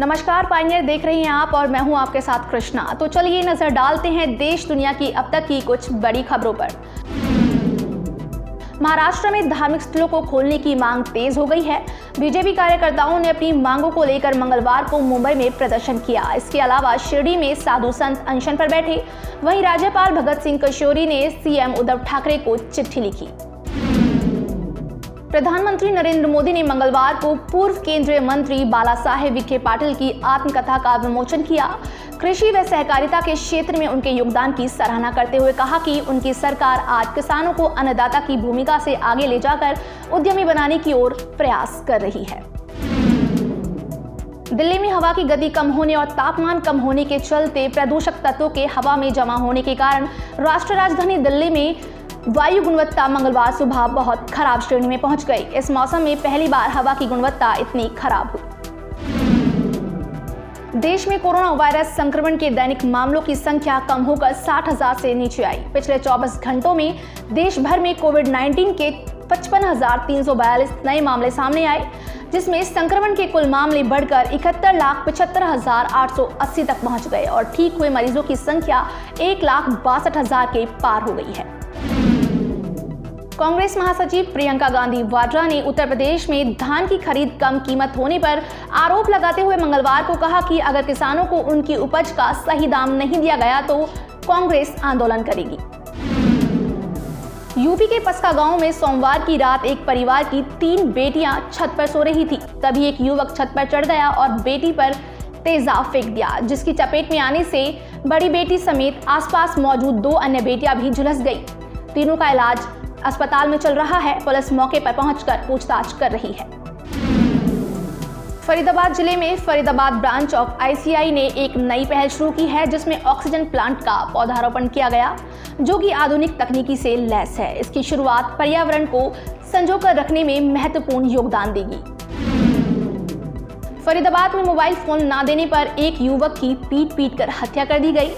नमस्कार, पायनियर देख रही हैं आप और मैं हूं आपके साथ कृष्णा। तो चलिए नजर डालते हैं देश दुनिया की अब तक की कुछ बड़ी खबरों पर। महाराष्ट्र में धार्मिक स्थलों को खोलने की मांग तेज हो गई है। बीजेपी कार्यकर्ताओं ने अपनी मांगों को लेकर मंगलवार को मुंबई में प्रदर्शन किया। इसके अलावा शिरडी में साधु संत अनशन पर बैठे। वहीं राज्यपाल भगत सिंह कोश्यारी ने सीएम उद्धव ठाकरे को चिट्ठी लिखी। प्रधानमंत्री नरेंद्र मोदी ने मंगलवार को पूर्व केंद्रीय मंत्री बाला साहेब विखे पाटिल की आत्मकथा का विमोचन किया। कृषि व सहकारिता के क्षेत्र में उनके योगदान की सराहना करते हुए कहा कि उनकी सरकार आज किसानों को अन्नदाता की भूमिका से आगे ले जाकर उद्यमी बनाने की ओर प्रयास कर रही है। दिल्ली में हवा की गति कम होने और तापमान कम होने के चलते प्रदूषक तत्वों के हवा में जमा होने के कारण राष्ट्रीय राजधानी दिल्ली में वायु गुणवत्ता मंगलवार सुबह बहुत खराब श्रेणी में पहुंच गई। इस मौसम में पहली बार हवा की गुणवत्ता इतनी खराब हुई। देश में कोरोना वायरस संक्रमण के दैनिक मामलों की संख्या कम होकर 60,000 से नीचे आई। पिछले 24 घंटों में देश भर में कोविड-19 के 55,342 नए मामले सामने आए, जिसमें संक्रमण के कुल मामले बढ़कर 71,75,880 तक पहुंच गए और ठीक हुए मरीजों की संख्या 1,62,000 के पार हो गई है। कांग्रेस महासचिव प्रियंका गांधी वाड्रा ने उत्तर प्रदेश में धान की खरीद कम कीमत होने पर आरोप लगाते हुए मंगलवार को कहा कि अगर किसानों को उनकी उपज का सही दाम नहीं दिया गया तो कांग्रेस आंदोलन करेगी। यूपी के पसका गांव में सोमवार की रात एक परिवार की 3 बेटियां छत पर सो रही थी। तभी एक युवक छत पर चढ़ गया और बेटी पर तेजाब फेंक दिया, जिसकी चपेट में आने से बड़ी बेटी समेत आसपास मौजूद 2 अन्य बेटियां भी झुलस गई। तीनों का इलाज अस्पताल में चल रहा है। पुलिस मौके पर पहुंचकर पूछताछ कर रही है। फरीदाबाद जिले में फरीदाबाद ब्रांच ऑफ आईसीआई ने एक नई पहल शुरू की है, जिसमें ऑक्सीजन प्लांट का पौधारोपण किया गया, जो कि आधुनिक तकनीकी से लैस है। इसकी शुरुआत पर्यावरण को संजोकर रखने में महत्वपूर्ण योगदान देगी। फरीदाबाद में मोबाइल फोन न देने पर एक युवक की पीट कर हत्या कर दी गई।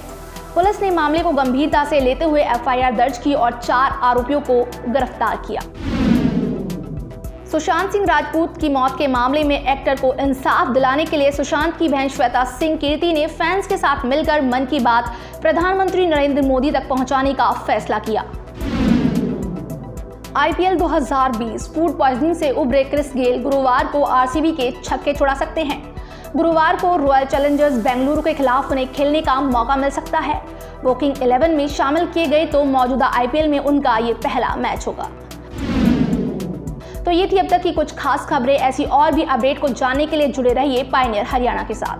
पुलिस ने मामले को गंभीरता से लेते हुए एफआईआर दर्ज की और 4 आरोपियों को गिरफ्तार किया। सुशांत सिंह राजपूत की मौत के मामले में एक्टर को इंसाफ दिलाने के लिए सुशांत की बहन श्वेता सिंह कीर्ति ने फैंस के साथ मिलकर मन की बात प्रधानमंत्री नरेंद्र मोदी तक पहुंचाने का फैसला किया। आईपीएल 2020 फूड पॉइजनिंग से उबरे क्रिस गेल गुरुवार को आरसीबी के छक्के छुड़ा सकते हैं। गुरुवार को रॉयल चैलेंजर्स बेंगलुरु के खिलाफ उन्हें खेलने का मौका मिल सकता है। वॉकिंग 11 में शामिल किए गए तो मौजूदा आईपीएल में उनका ये पहला मैच होगा। तो ये थी अब तक की कुछ खास खबरें। ऐसी और भी अपडेट को जानने के लिए जुड़े रहिए पायनियर हरियाणा के साथ।